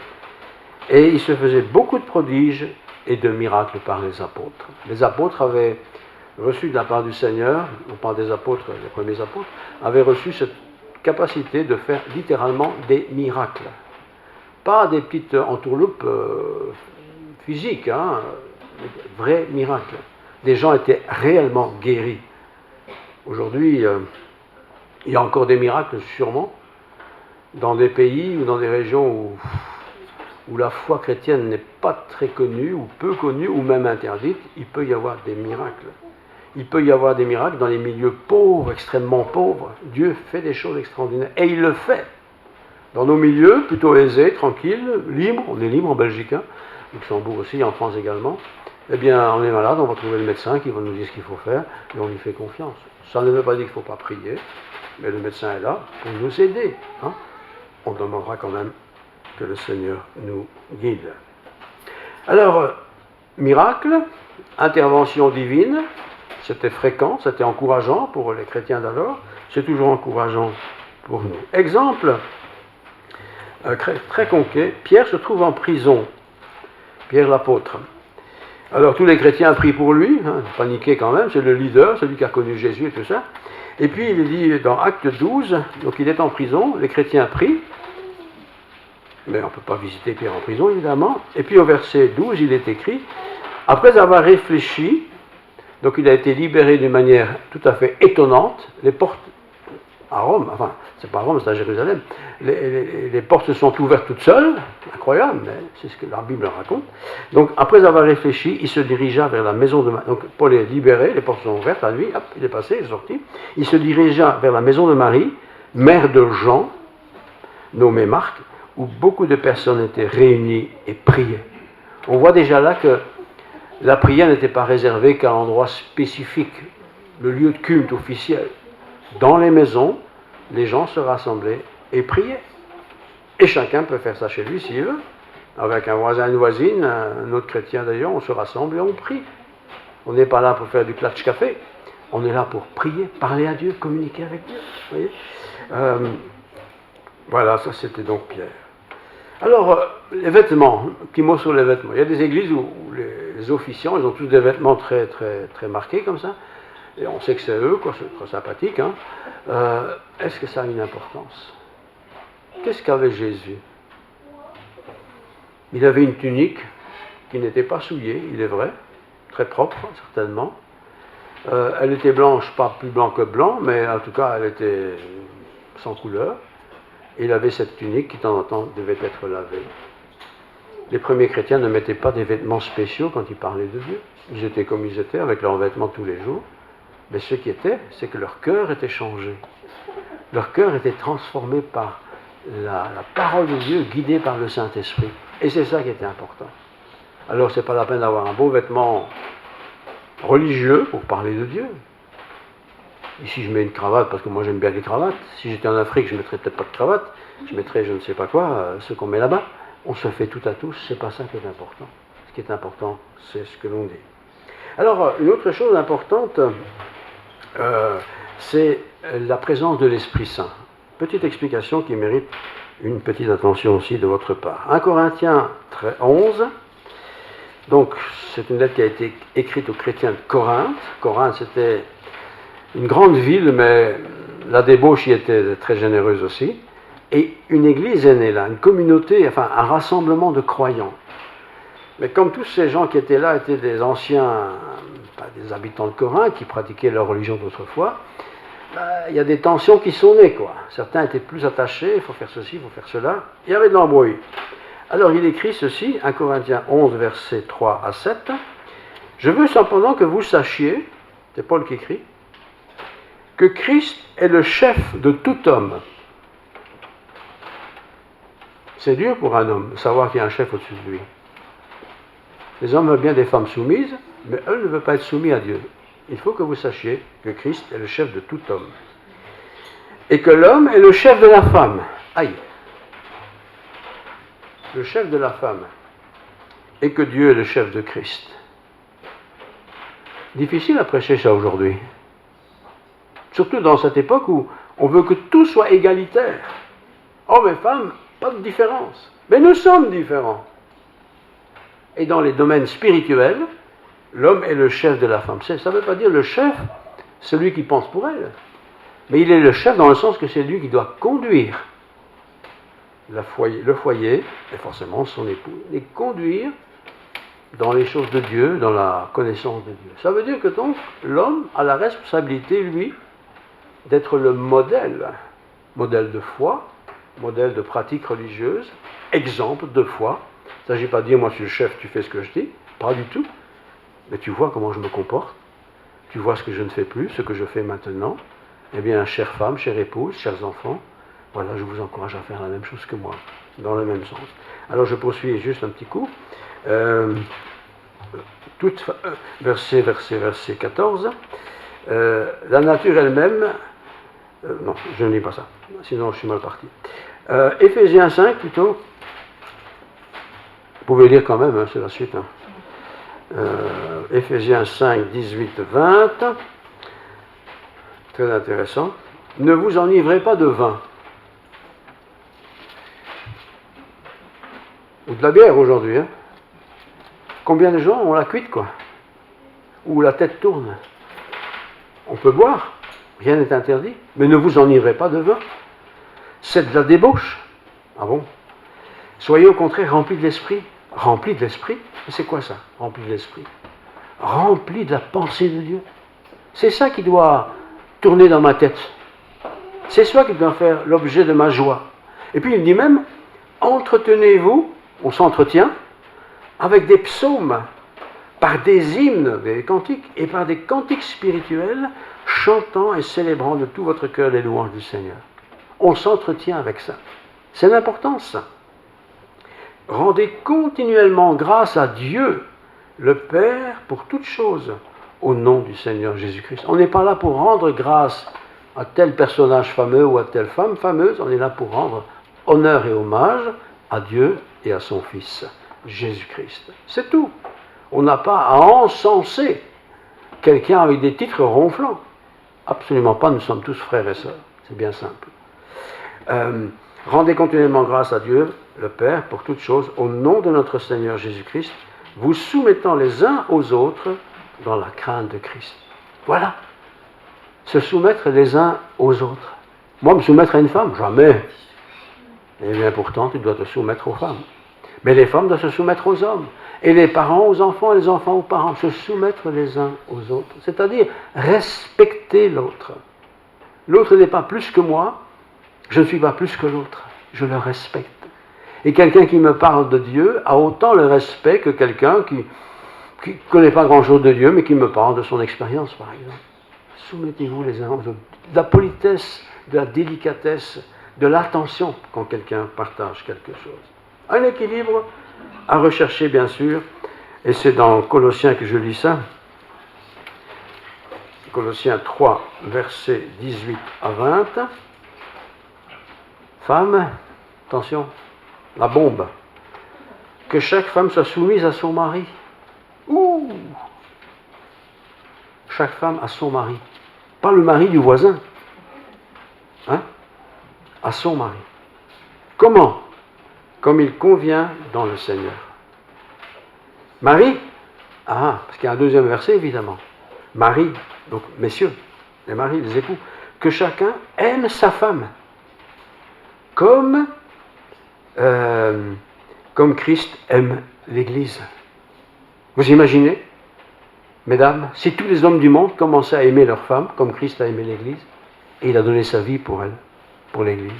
Et il se faisait beaucoup de prodiges et de miracles par les apôtres. Les apôtres avaient reçu de la part du Seigneur, on parle des apôtres, les premiers apôtres, avaient reçu cette capacité de faire littéralement des miracles. Pas des petites entourloupes physiques, des vrais miracles. Des gens étaient réellement guéris. Aujourd'hui, il y a encore des miracles, sûrement, dans des pays ou dans des régions où la foi chrétienne n'est pas très connue, ou peu connue, ou même interdite. Il peut y avoir des miracles. Il peut y avoir des miracles dans les milieux pauvres, extrêmement pauvres. Dieu fait des choses extraordinaires. Et il le fait. Dans nos milieux, plutôt aisés, tranquilles, libres, on est libre en Belgique, Luxembourg aussi, en France également, eh bien, on est malade, on va trouver le médecin qui va nous dire ce qu'il faut faire, et on lui fait confiance. Ça ne veut pas dire qu'il ne faut pas prier, mais le médecin est là pour nous aider. On demandera quand même que le Seigneur nous guide. Alors, miracle, intervention divine, c'était fréquent, c'était encourageant pour les chrétiens d'alors, c'est toujours encourageant pour nous. Exemple très concret, Pierre se trouve en prison, Pierre l'apôtre. Alors tous les chrétiens prient pour lui, paniqué quand même, c'est le leader, celui qui a connu Jésus et tout ça. Et puis il est dit dans Acte 12, donc il est en prison, les chrétiens prient, mais on ne peut pas visiter Pierre en prison évidemment. Et puis au verset 12, il est écrit, après avoir réfléchi, donc il a été libéré d'une manière tout à fait étonnante, les portes à Rome, enfin c'est pas à Rome, c'est à Jérusalem, les portes se sont ouvertes toutes seules, incroyable, mais c'est ce que la Bible raconte. Donc après avoir réfléchi, il se dirigea vers la maison de Marie. Donc Paul est libéré, les portes sont ouvertes à lui, hop, il est passé, il est sorti. Il se dirigea vers la maison de Marie, mère de Jean, nommé Marc, où beaucoup de personnes étaient réunies et priaient. On voit déjà là que la prière n'était pas réservée qu'à un endroit spécifique, le lieu de culte officiel. Dans les maisons, les gens se rassemblaient et priaient. Et chacun peut faire ça chez lui s'il veut. Avec un voisin, une voisine, un autre chrétien d'ailleurs, on se rassemble et on prie. On n'est pas là pour faire du clutch café. On est là pour prier, parler à Dieu, communiquer avec Dieu. Vous voyez voilà, ça c'était donc Pierre. Alors, les vêtements, un petit mot sur les vêtements. Il y a des églises où les officiants, ils ont tous des vêtements très, très, très marqués comme ça. Et on sait que c'est eux, quoi, c'est très sympathique. Est-ce que ça a une importance? Qu'est-ce qu'avait Jésus? Il avait une tunique qui n'était pas souillée, il est vrai, très propre, certainement. Elle était blanche, pas plus blanc que blanc, mais en tout cas, elle était sans couleur. Et il avait cette tunique qui, de temps en temps, devait être lavée. Les premiers chrétiens ne mettaient pas des vêtements spéciaux quand ils parlaient de Dieu. Ils étaient comme ils étaient, avec leurs vêtements tous les jours. Mais ce qui était, c'est que leur cœur était changé. Leur cœur était transformé par la parole de Dieu, guidée par le Saint-Esprit. Et c'est ça qui était important. Alors, ce n'est pas la peine d'avoir un beau vêtement religieux pour parler de Dieu. Ici, je mets une cravate parce que moi, j'aime bien les cravates. Si j'étais en Afrique, je ne mettrais peut-être pas de cravate. Je mettrais je ne sais pas quoi, ce qu'on met là-bas. On se fait tout à tous, c'est pas ça qui est important. Ce qui est important, c'est ce que l'on dit. Alors, une autre chose importante, c'est la présence de l'Esprit Saint. Petite explication qui mérite une petite attention aussi de votre part. 1 Corinthiens 11, donc c'est une lettre qui a été écrite aux chrétiens de Corinthe. Corinthe, c'était une grande ville, mais la débauche y était très généreuse aussi. Et une église est née là, une communauté, enfin un rassemblement de croyants. Mais comme tous ces gens qui étaient là étaient des anciens, pas des habitants de Corinthe, qui pratiquaient leur religion d'autrefois, il y a des tensions qui sont nées, quoi. Certains étaient plus attachés, il faut faire ceci, il faut faire cela. Il y avait de l'embrouille. Alors il écrit ceci, 1 Corinthiens 11, versets 3 à 7. « Je veux cependant que vous sachiez, c'est Paul qui écrit, que Christ est le chef de tout homme. » C'est dur pour un homme de savoir qu'il y a un chef au-dessus de lui. Les hommes veulent bien des femmes soumises, mais eux ne veulent pas être soumis à Dieu. Il faut que vous sachiez que Christ est le chef de tout homme. Et que l'homme est le chef de la femme. Aïe! Le chef de la femme. Et que Dieu est le chef de Christ. Difficile à prêcher ça aujourd'hui. Surtout dans cette époque où on veut que tout soit égalitaire. Hommes et femmes, pas de différence. Mais nous sommes différents. Et dans les domaines spirituels, l'homme est le chef de la femme. Ça ne veut pas dire le chef, celui qui pense pour elle. Mais il est le chef dans le sens que c'est lui qui doit conduire le foyer, et forcément son époux, et conduire dans les choses de Dieu, dans la connaissance de Dieu. Ça veut dire que donc l'homme a la responsabilité, lui, d'être le modèle de foi, modèle de pratique religieuse, exemple de foi. Il ne s'agit pas de dire, moi je suis le chef, tu fais ce que je dis, pas du tout. Mais tu vois comment je me comporte, tu vois ce que je ne fais plus, ce que je fais maintenant. Eh bien, chère femme, chère épouse, chers enfants, voilà, je vous encourage à faire la même chose que moi, dans le même sens. Alors je poursuis juste un petit coup. Verset 14. La nature elle-même, non, je ne lis pas ça, sinon je suis mal parti. Éphésiens 5 plutôt, vous pouvez lire quand même, hein, c'est la suite. Hein. Éphésiens 5, 18, 20, très intéressant. Ne vous enivrez pas de vin, ou de la bière aujourd'hui. Hein. Combien de gens ont la cuite, quoi, ou la tête tourne. On peut boire, rien n'est interdit, mais ne vous enivrez pas de vin. C'est de la débauche. Ah bon? Soyez au contraire remplis de l'esprit. Remplis de l'esprit? C'est quoi ça, remplis de l'esprit? Remplis de la pensée de Dieu. C'est ça qui doit tourner dans ma tête. C'est ça qui doit faire l'objet de ma joie. Et puis il dit même, entretenez-vous, on s'entretient, avec des psaumes, par des hymnes, des cantiques, et par des cantiques spirituels, chantant et célébrant de tout votre cœur les louanges du Seigneur. On s'entretient avec ça. C'est l'importance, ça. Rendez continuellement grâce à Dieu, le Père, pour toutes choses, au nom du Seigneur Jésus-Christ. On n'est pas là pour rendre grâce à tel personnage fameux ou à telle femme fameuse, on est là pour rendre honneur et hommage à Dieu et à son Fils, Jésus-Christ. C'est tout. On n'a pas à encenser quelqu'un avec des titres ronflants. Absolument pas, nous sommes tous frères et sœurs. C'est bien simple. Rendez continuellement grâce à Dieu, le Père, pour toutes choses, au nom de notre Seigneur Jésus-Christ, vous soumettant les uns aux autres dans la crainte de Christ. Voilà. Se soumettre les uns aux autres. Moi, me soumettre à une femme, jamais. Eh bien, pourtant, tu dois te soumettre aux femmes. Mais les femmes doivent se soumettre aux hommes. Et les parents aux enfants, et les enfants aux parents. Se soumettre les uns aux autres. C'est-à-dire respecter l'autre. L'autre n'est pas plus que moi. Je ne suis pas plus que l'autre. Je le respecte. Et quelqu'un qui me parle de Dieu a autant le respect que quelqu'un qui ne connaît pas grand-chose de Dieu, mais qui me parle de son expérience, par exemple. Soumettez-vous les uns aux autres. De la politesse, de la délicatesse, de l'attention quand quelqu'un partage quelque chose. Un équilibre à rechercher, bien sûr, et c'est dans Colossiens que je lis ça. Colossiens 3, versets 18 à 20. Femmes, attention, la bombe. Que chaque femme soit soumise à son mari. Ouh! Chaque femme à son mari. Pas le mari du voisin. Hein? À son mari. Comment? Comme il convient dans le Seigneur. Marie, parce qu'il y a un deuxième verset, évidemment. Marie, donc messieurs, les maris, les époux, que chacun aime sa femme. comme Christ aime l'Église. Vous imaginez, mesdames, si tous les hommes du monde commençaient à aimer leurs femmes comme Christ a aimé l'Église, et il a donné sa vie pour elle, pour l'Église.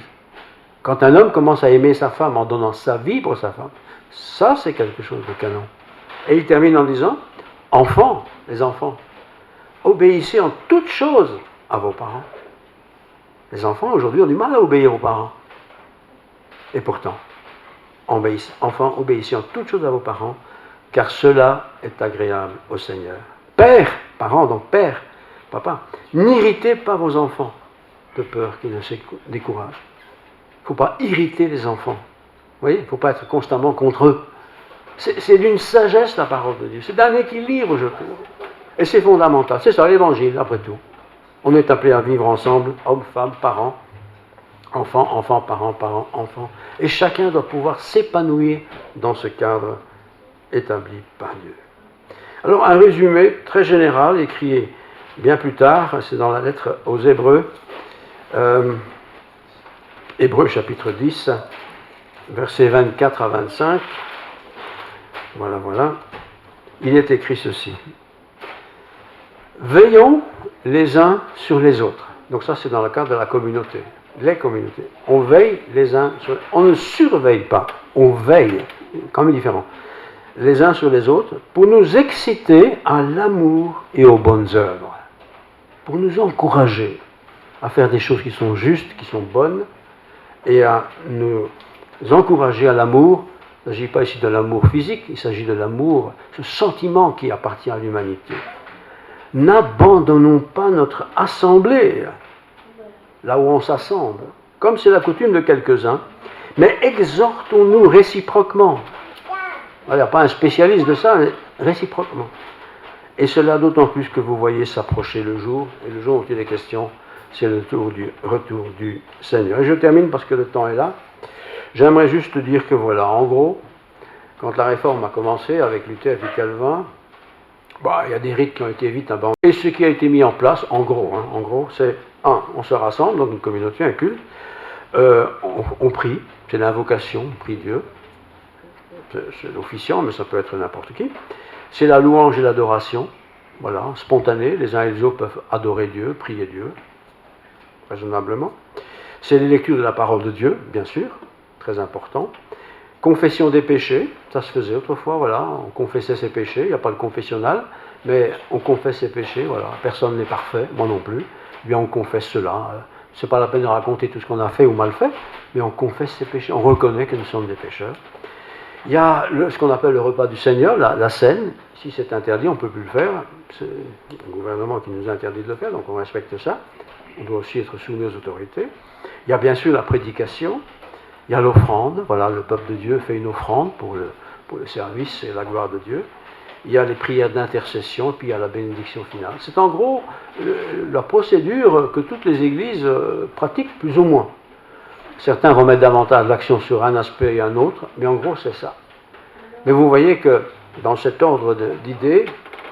Quand un homme commence à aimer sa femme en donnant sa vie pour sa femme, ça c'est quelque chose de canon. Et il termine en disant, enfants, les enfants, obéissez en toutes choses à vos parents. Les enfants aujourd'hui ont du mal à obéir aux parents. Et pourtant, enfants, obéissez en toutes choses à vos parents, car cela est agréable au Seigneur. Père, parents, donc père, papa, n'irritez pas vos enfants de peur qu'ils ne se découragent. Il ne faut pas irriter les enfants. Vous voyez, il ne faut pas être constamment contre eux. C'est d'une sagesse la parole de Dieu. C'est d'un équilibre, je trouve. Et c'est fondamental. C'est ça l'évangile, après tout. On est appelé à vivre ensemble, hommes, femmes, parents, enfants, enfants, parents, parents, enfants. Et chacun doit pouvoir s'épanouir dans ce cadre établi par Dieu. Alors, un résumé très général, écrit bien plus tard, c'est dans la lettre aux Hébreux, Hébreux chapitre 10, versets 24 à 25. Voilà. Il est écrit ceci. Veillons les uns sur les autres. Donc ça, c'est dans le cadre de la communauté. Les communautés. On veille les uns sur les autres. On ne surveille pas. On veille. Quand même différent. Les uns sur les autres pour nous exciter à l'amour et aux bonnes œuvres. Pour nous encourager à faire des choses qui sont justes, qui sont bonnes, et à nous encourager à l'amour. Il ne s'agit pas ici de l'amour physique, il s'agit de l'amour, ce sentiment qui appartient à l'humanité. N'abandonnons pas notre assemblée, là où on s'assemble, comme c'est la coutume de quelques-uns, mais exhortons-nous réciproquement. Il n'y a pas un spécialiste de ça, mais réciproquement. Et cela d'autant plus que vous voyez s'approcher le jour, et le jour où il est question, c'est le retour du Seigneur. Et je termine parce que le temps est là. J'aimerais juste dire que voilà, en gros, quand la réforme a commencé avec Luther et Calvin, il y a des rites qui ont été vite abandonnés. Et ce qui a été mis en place, en gros, c'est on se rassemble dans une communauté, un culte, on prie, c'est l'invocation, on prie Dieu, c'est l'officiant, mais ça peut être n'importe qui. C'est la louange et l'adoration, voilà, spontanée, les uns et les autres peuvent adorer Dieu, prier Dieu, raisonnablement. C'est les lectures de la parole de Dieu, bien sûr, très important. Confession des péchés, ça se faisait autrefois, voilà, on confessait ses péchés, il n'y a pas le confessionnal, mais on confesse ses péchés, voilà, personne n'est parfait, moi non plus, eh bien on confesse cela. C'est pas la peine de raconter tout ce qu'on a fait ou mal fait, mais on confesse ses péchés, on reconnaît que nous sommes des pécheurs. Il y a ce qu'on appelle le repas du Seigneur, la scène. Si c'est interdit, on ne peut plus le faire. C'est le gouvernement qui nous interdit de le faire, donc on respecte ça. On doit aussi être soumis aux autorités. Il y a bien sûr la prédication. Il y a l'offrande. Voilà, le peuple de Dieu fait une offrande pour le service et la gloire de Dieu. Il y a les prières d'intercession, puis il y a la bénédiction finale. C'est en gros la procédure que toutes les églises pratiquent plus ou moins. Certains remettent davantage l'action sur un aspect et un autre, mais en gros c'est ça. Mais vous voyez que dans cet ordre d'idées,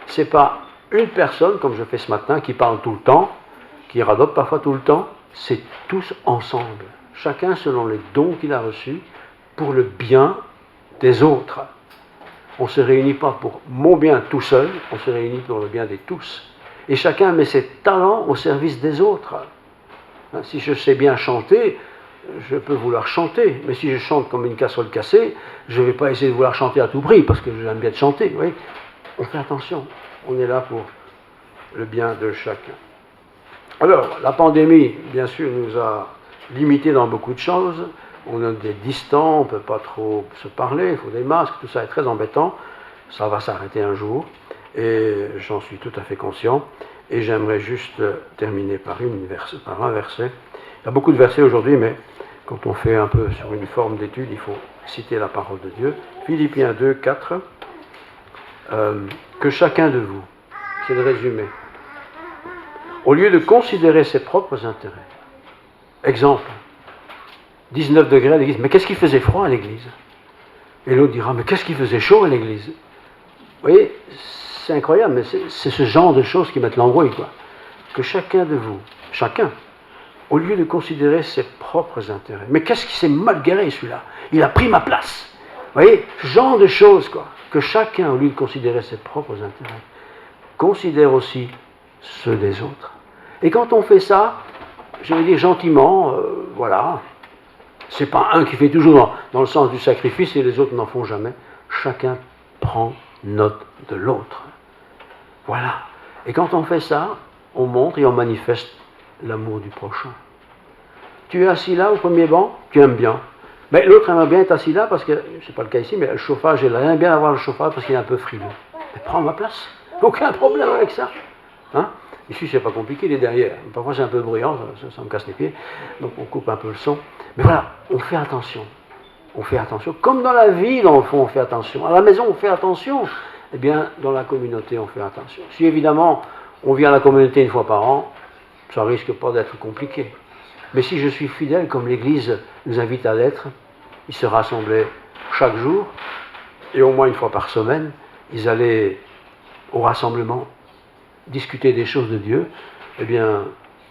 ce n'est pas une personne, comme je fais ce matin, qui parle tout le temps, qui radote parfois tout le temps, c'est tous ensemble. Chacun selon les dons qu'il a reçus pour le bien des autres. On ne se réunit pas pour mon bien tout seul, on se réunit pour le bien des tous. Et chacun met ses talents au service des autres. Si je sais bien chanter, je peux vouloir chanter, mais si je chante comme une casserole cassée, je ne vais pas essayer de vouloir chanter à tout prix, parce que j'aime bien chanter. Vous voyez, on fait attention, on est là pour le bien de chacun. Alors, la pandémie, bien sûr, nous a limités dans beaucoup de choses. On est distants, on ne peut pas trop se parler, il faut des masques, tout ça est très embêtant. Ça va s'arrêter un jour, et j'en suis tout à fait conscient. Et j'aimerais juste terminer par un verset. Il y a beaucoup de versets aujourd'hui, mais quand on fait un peu sur une forme d'étude, il faut citer la parole de Dieu. Philippiens 2, 4. Que chacun de vous, c'est le résumé, au lieu de considérer ses propres intérêts, exemple, 19 degrés à l'église, mais qu'est-ce qui faisait froid à l'église? Et l'autre dira, mais qu'est-ce qui faisait chaud à l'église? Vous voyez, c'est incroyable, mais c'est ce genre de choses qui mettent l'embrouille, quoi. Que chacun de vous, chacun, au lieu de considérer ses propres intérêts. Mais qu'est-ce qui s'est mal garé celui-là? Il a pris ma place. Vous voyez, ce genre de choses, quoi. Que chacun, au lieu de considérer ses propres intérêts, considère aussi ceux des autres. Et quand on fait ça, je vais dire gentiment, voilà, c'est pas un qui fait toujours dans le sens du sacrifice et les autres n'en font jamais. Chacun prend note de l'autre. Voilà. Et quand on fait ça, on montre et on manifeste l'amour du prochain. Tu es assis là au premier banc, tu aimes bien. Mais l'autre aimerait bien être assis là parce que, c'est pas le cas ici, mais le chauffage est là. Il aime bien avoir le chauffage parce qu'il est un peu frileux. Mais prends ma place. Aucun problème avec ça. Hein? Ici, c'est pas compliqué, il est derrière. Parfois, c'est un peu bruyant, ça me casse les pieds. Donc, on coupe un peu le son. Mais voilà, on fait attention. On fait attention. Comme dans la vie, dans le fond, on fait attention. À la maison, on fait attention. Eh bien, dans la communauté, on fait attention. Si évidemment, on vient à la communauté une fois par an, ça risque pas d'être compliqué. Mais si je suis fidèle, comme l'Église nous invite à l'être, ils se rassemblaient chaque jour, et au moins une fois par semaine, ils allaient au rassemblement discuter des choses de Dieu. Eh bien,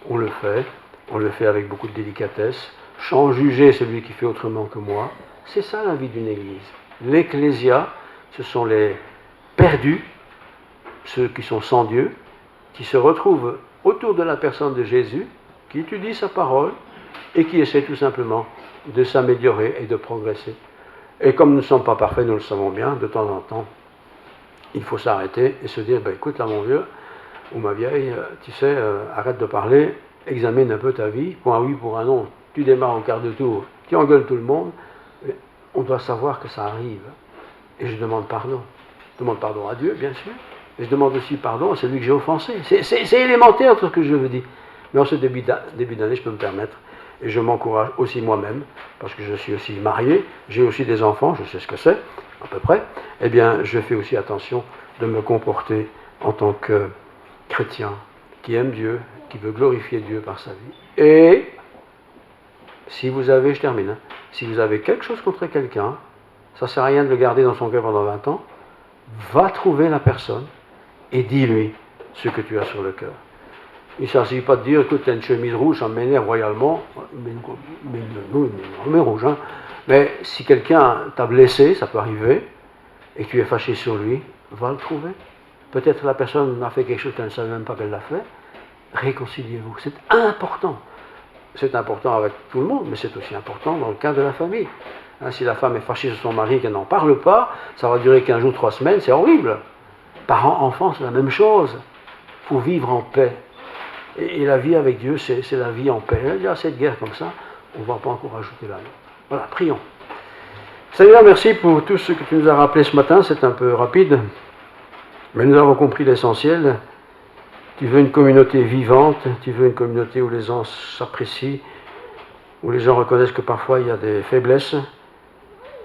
on le fait avec beaucoup de délicatesse, sans juger celui qui fait autrement que moi. C'est ça la vie d'une Église. L'Ecclésia, ce sont les perdus, ceux qui sont sans Dieu, qui se retrouvent autour de la personne de Jésus, qui étudie sa parole et qui essaie tout simplement de s'améliorer et de progresser. Et comme nous ne sommes pas parfaits, nous le savons bien, de temps en temps, il faut s'arrêter et se dire, ben, écoute là mon vieux, ou ma vieille, tu sais, arrête de parler, examine un peu ta vie, pour un oui, pour un non, tu démarres au quart de tour, tu engueules tout le monde, on doit savoir que ça arrive. Et je demande pardon. Je demande pardon à Dieu, bien sûr, et je demande aussi pardon à celui que j'ai offensé. C'est élémentaire tout ce que je veux dire. Mais en ce début d'année, je peux me permettre, et je m'encourage aussi moi-même, parce que je suis aussi marié, j'ai aussi des enfants, je sais ce que c'est, à peu près, eh bien, je fais aussi attention de me comporter en tant que chrétien, qui aime Dieu, qui veut glorifier Dieu par sa vie. Et, si vous avez, je termine, si vous avez quelque chose contre quelqu'un, ça ne sert à rien de le garder dans son cœur pendant 20 ans, va trouver la personne et dis-lui ce que tu as sur le cœur. Il ne s'agit pas de dire, écoute, tu as une chemise rouge, ça m'énerve royalement, mais rouge, hein. Mais si quelqu'un t'a blessé, ça peut arriver, et que tu es fâché sur lui, va le trouver. Peut-être la personne a fait quelque chose qu'elle ne savait même pas qu'elle l'a fait. Réconciliez-vous. C'est important. C'est important avec tout le monde, mais c'est aussi important dans le cas de la famille. Hein, si la femme est fâchée sur son mari et qu'elle n'en parle pas, ça va durer 15 jours, 3 semaines, c'est horrible. Parents, enfants, c'est la même chose. Il faut vivre en paix. Et la vie avec Dieu, c'est la vie en paix. Il y a cette guerre comme ça, on ne va pas encore ajouter la nôtre. Voilà, prions. Seigneur, merci pour tout ce que tu nous as rappelé ce matin, c'est un peu rapide, mais nous avons compris l'essentiel. Tu veux une communauté vivante, tu veux une communauté où les gens s'apprécient, où les gens reconnaissent que parfois il y a des faiblesses,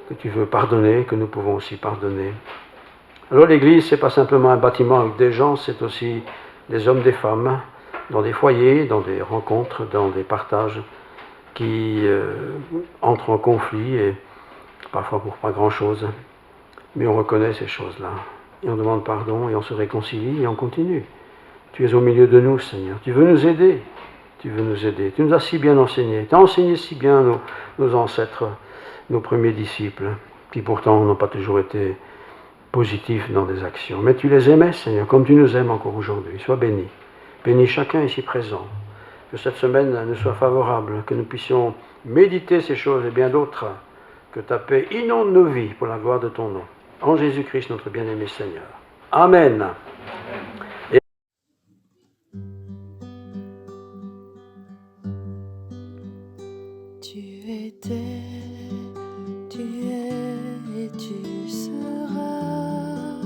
que tu veux pardonner, que nous pouvons aussi pardonner. Alors l'Église, ce n'est pas simplement un bâtiment avec des gens, c'est aussi des hommes, des femmes, dans des foyers, dans des rencontres, dans des partages qui entrent en conflit et parfois pour pas grand-chose. Mais on reconnaît ces choses-là. Et on demande pardon et on se réconcilie et on continue. Tu es au milieu de nous, Seigneur. Tu veux nous aider. Tu veux nous aider. Tu nous as si bien enseigné. Tu as enseigné si bien nos ancêtres, nos premiers disciples, qui pourtant n'ont pas toujours été positifs dans des actions. Mais tu les aimais, Seigneur, comme tu nous aimes encore aujourd'hui. Sois béni. Bénis chacun ici présent. Que cette semaine nous soit favorable, que nous puissions méditer ces choses et bien d'autres. Que ta paix inonde nos vies pour la gloire de ton nom. En Jésus-Christ, notre bien-aimé Seigneur. Amen.
Tu étais, tu es et tu seras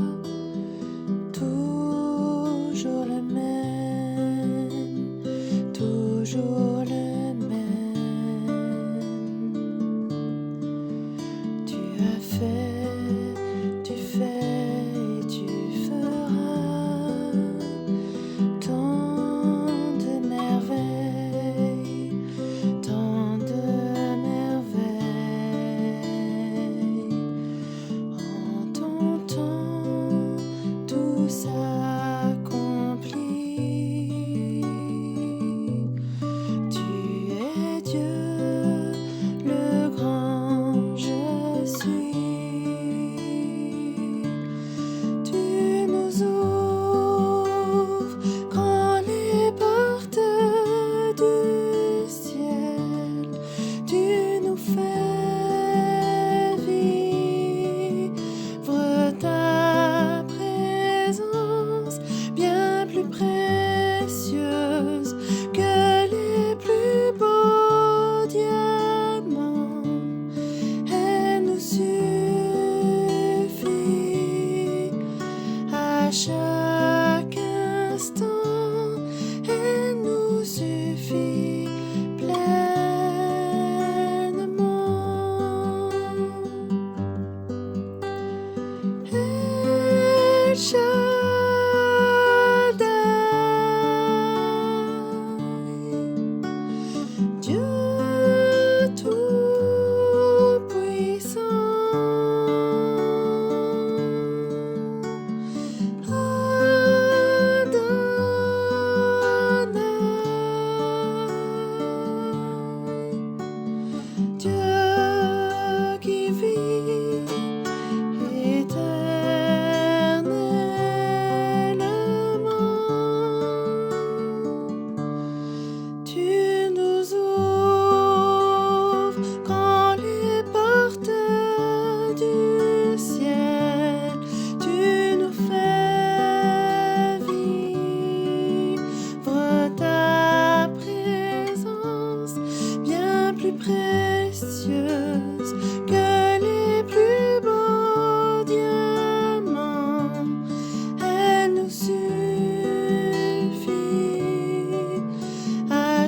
toujours le même, toujours le même. Tu as fait, tu fais et tu feras tant de merveilles, tant de merveilles. En ton temps, tout s'accomplit.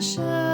chair.